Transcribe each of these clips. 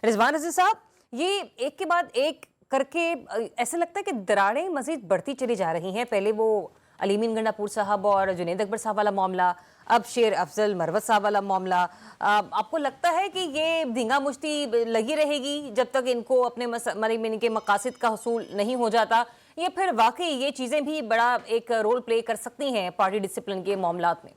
रिजवान रज़ी साहब, ये एक के बाद एक करके ऐसा लगता है कि दरारें मजीद बढ़ती चली जा रही हैं। पहले वो अलीमीन गंडापुर साहब और जुनैद अकबर साहब वाला मामला, अब शेर अफजल मरवत साहब वाला मामला। आपको लगता है कि ये धींगा मुश्ती लगी रहेगी जब तक इनको अपने के मकासद का हसूल नहीं हो जाता, या फिर वाकई ये चीज़ें भी बड़ा एक रोल प्ले कर सकती हैं पार्टी डिसिप्लिन के मामलात में?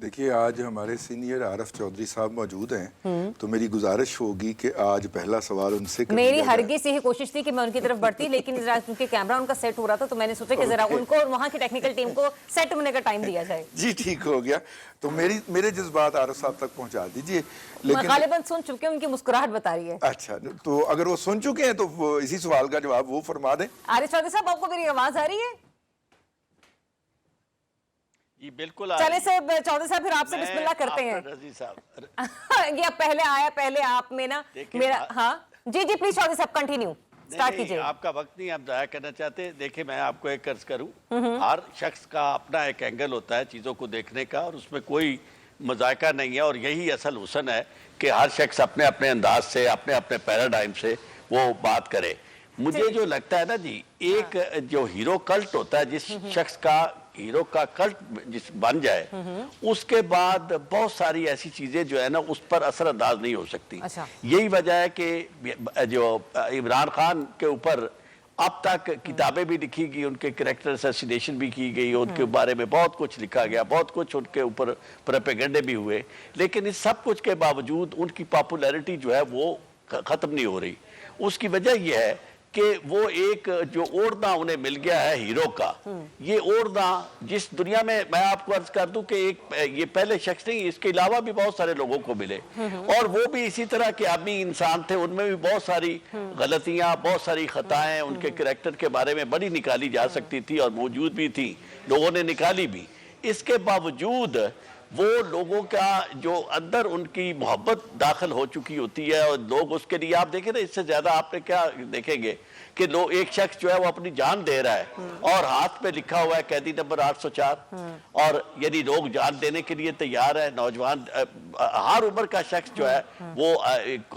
देखिए, आज हमारे सीनियर आरफ चौधरी साहब मौजूद हैं, तो मेरी गुजारिश होगी कि आज पहला सवाल उनसे कर मेरी हरगिज़ यही कोशिश थी कि मैं उनकी तरफ बढ़ती, लेकिन जरा क्योंकि कैमरा उनका सेट हो रहा था तो मैंने सोचा कि जरा उनको और वहाँ की टेक्निकल टीम को सेट होने का टाइम दिया जाए। जी ठीक हो गया। तो मेरे जज्बात आरफ साहब तक पहुँचा दीजिए। लेकिन गालिबन सुन चुके हैं, उनकी मुस्कुराहट बता रही है। अच्छा, तो अगर वो सुन चुके हैं तो इसी सवाल का जवाब वो फरमा दें। आरिफ चौधरी साहब, आपको मेरी आवाज़ आ रही है? जी बिल्कुल। चले से चौधरी साहब, फिर आपसे बिस्मिल्लाह करते हैं। रज़ी साहब ये पहले आया, पहले आप में ना मेरा, हाँ जी जी प्लीज चौधरी साहब कंटिन्यू स्टार्ट कीजिए। आपका वक्त नहीं आप जाया करना चाहते। देखिए, मैं आपको एक अर्ज करूं, हर शख्स का अपना एक एंगल होता है चीज़ों को देखने का, और उसमें कोई मजाका नहीं है। और यही असल हुस्न है कि हर शख्स अपने अपने अंदाज से, अपने अपने पैराडाइम से वो बात करे। मुझे जो लगता है ना जी, एक जो हीरो कल्ट होता है, जिस शख्स का हीरो का कल्ट जिस बन जाए, उसके बाद बहुत सारी ऐसी चीजें जो है ना उस पर असरअंदाज नहीं हो सकती। अच्छा। यही वजह है कि जो इमरान खान के ऊपर अब तक किताबें भी लिखी गई, उनके कैरेक्टर असैसिनेशन भी की गई, उनके बारे में बहुत कुछ लिखा गया, बहुत कुछ उनके ऊपर प्रोपेगेंडे भी हुए, लेकिन इस सब कुछ के बावजूद उनकी पॉपुलैरिटी जो है वो खत्म नहीं हो रही। उसकी वजह यह है कि वो एक जो ओढ़ना उन्हें मिल गया है हीरो का, ये ओढ़ना जिस दुनिया में, मैं आपको अर्ज कर दूं कि एक ये पहले शख्स नहीं, इसके अलावा भी बहुत सारे लोगों को मिले, और वो भी इसी तरह के आदमी इंसान थे, उनमें भी बहुत सारी गलतियां, बहुत सारी खताएं उनके कैरेक्टर के बारे में बड़ी निकाली जा सकती थी और मौजूद भी थी, लोगों ने निकाली भी। इसके बावजूद वो लोगों का जो अंदर उनकी मोहब्बत दाखिल हो चुकी होती है, और लोग उसके लिए, आप देखें ना, इससे ज्यादा आपने क्या देखेंगे कि लोग, एक शख्स जो है वो अपनी जान दे रहा है और हाथ पे लिखा हुआ है कैदी नंबर 804, और यदि लोग जान देने के लिए तैयार है, नौजवान हर उम्र का शख्स जो है वो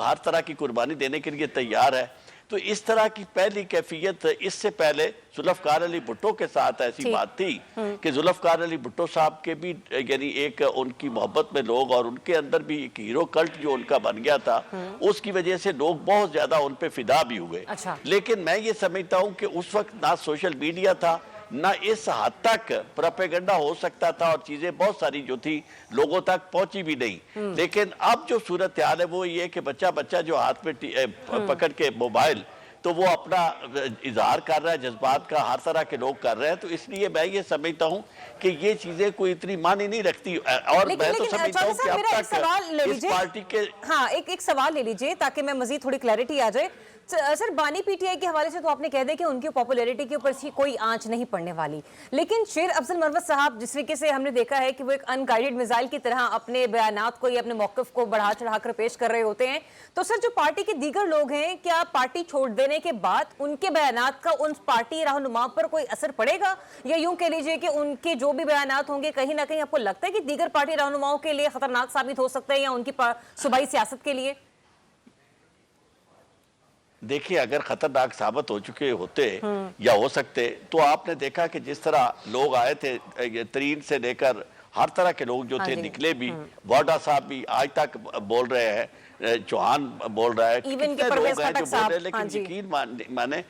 हर तरह की कुर्बानी देने के लिए तैयार है। तो इस तरह की पहली कैफियत, इससे पहले जुल्फ़कार अली भुट्टो के साथ ऐसी बात थी कि जुल्फ़कार अली भुट्टो साहब के भी यानी एक उनकी मोहब्बत में लोग, और उनके अंदर भी एक हीरो कल्ट जो उनका बन गया था, उसकी वजह से लोग बहुत ज्यादा उन पे फिदा भी हुए। अच्छा। लेकिन मैं ये समझता हूँ कि उस वक्त ना सोशल मीडिया था, ना इस हद तक प्रोपेगेंडा हो सकता था, और चीजें बहुत सारी जो थी लोगों तक पहुंची भी नहीं। लेकिन अब जो सूरत हाल है वो ये कि बच्चा बच्चा जो हाथ में पकड़ के मोबाइल, तो वो अपना इजहार कर रहा है जज्बात का, हर तरह के लोग कर रहे हैं। तो इसलिए मैं ये समझता हूँ कि ये चीजें कोई इतनी मानी नहीं रखती। और मैं तो समझता हूँ कि अब तक इस पार्टी के, हाँ, एक सवाल ले लीजिए ताकि मैं मजीद थोड़ी क्लैरिटी आ जाए। सर, बानी पीटीआई के हवाले से तो आपने कह दिया कि उनकी पॉपुलैरिटी के ऊपर कोई आंच नहीं पड़ने वाली, लेकिन शेर अफजल मरवत साहब, जिस तरीके से हमने देखा है कि वो एक अनगाइडेड मिसाइल की तरह अपने बयानात को या अपने मौक़िफ़ को बढ़ा चढ़ाकर पेश कर रहे होते हैं, तो सर जो पार्टी के दीगर लोग हैं, क्या पार्टी छोड़ देने के बाद उनके बयानात का उन पार्टी रहनुमा पर कोई असर पड़ेगा, या यूं कह लीजिए कि उनके जो भी बयानात होंगे कहीं ना कहीं आपको लगता है कि दीगर पार्टी रहनुमाओं के लिए खतरनाक साबित हो सकता है, या उनकी सूबाई सियासत के लिए? देखिए, अगर खतरनाक साबित हो चुके होते या हो सकते, तो आपने देखा कि जिस तरह लोग आए थे, तरीन से लेकर हर तरह के लोग जो थे निकले भी, वाडा साहब भी आज तक बोल रहे हैं, चौहान बोल रहा है, कितने लोग हैं जो बोल रहे हैं, लेकिन यकीन माने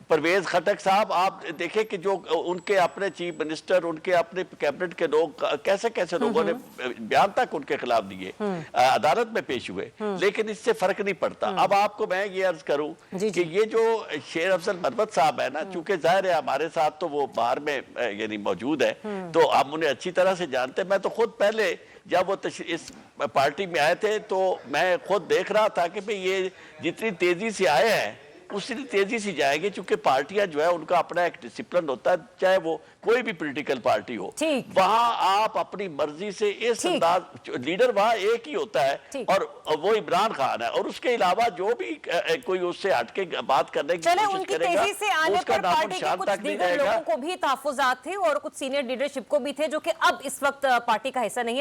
परवेज खटक साहब, आप देखें कि जो उनके अपने चीफ मिनिस्टर, उनके अपने कैबिनेट के लोग, कैसे कैसे लोगों ने बयान तक उनके खिलाफ दिए, अदालत में पेश हुए, लेकिन इससे फर्क नहीं पड़ता। अब आपको मैं ये अर्ज करूं कि ये जो शेर अफजल मरवत साहब है ना, चूंकि जाहिर है हमारे साथ तो वो बाहर में यानी मौजूद है, तो हम उन्हें अच्छी तरह से जानते हैं। मैं तो खुद पहले जब वो इस पार्टी में आए थे तो मैं खुद देख रहा था कि भाई ये जितनी तेजी से आए हैं उसी तेजी से जाएंगे, क्योंकि पार्टियां जो है उनका अपना एक डिसिप्लिन होता है, चाहे वो कोई भी पॉलिटिकल पार्टी हो, वहां आप अपनी मर्जी से इस अंदाज, लीडर वहां एक ही होता है और वो इमरान खान है, और उसके अलावा जो भी कोई उससे हटके बात करने की कोशिश करेगा, तेजी से आने पर पार्टी के कुछ दीगर लोगों को भी तहफ्फुज़ात थे और कुछ सीनियर लीडरशिप को भी थे जो कि अब इस वक्त पार्टी का हिस्सा नहीं है।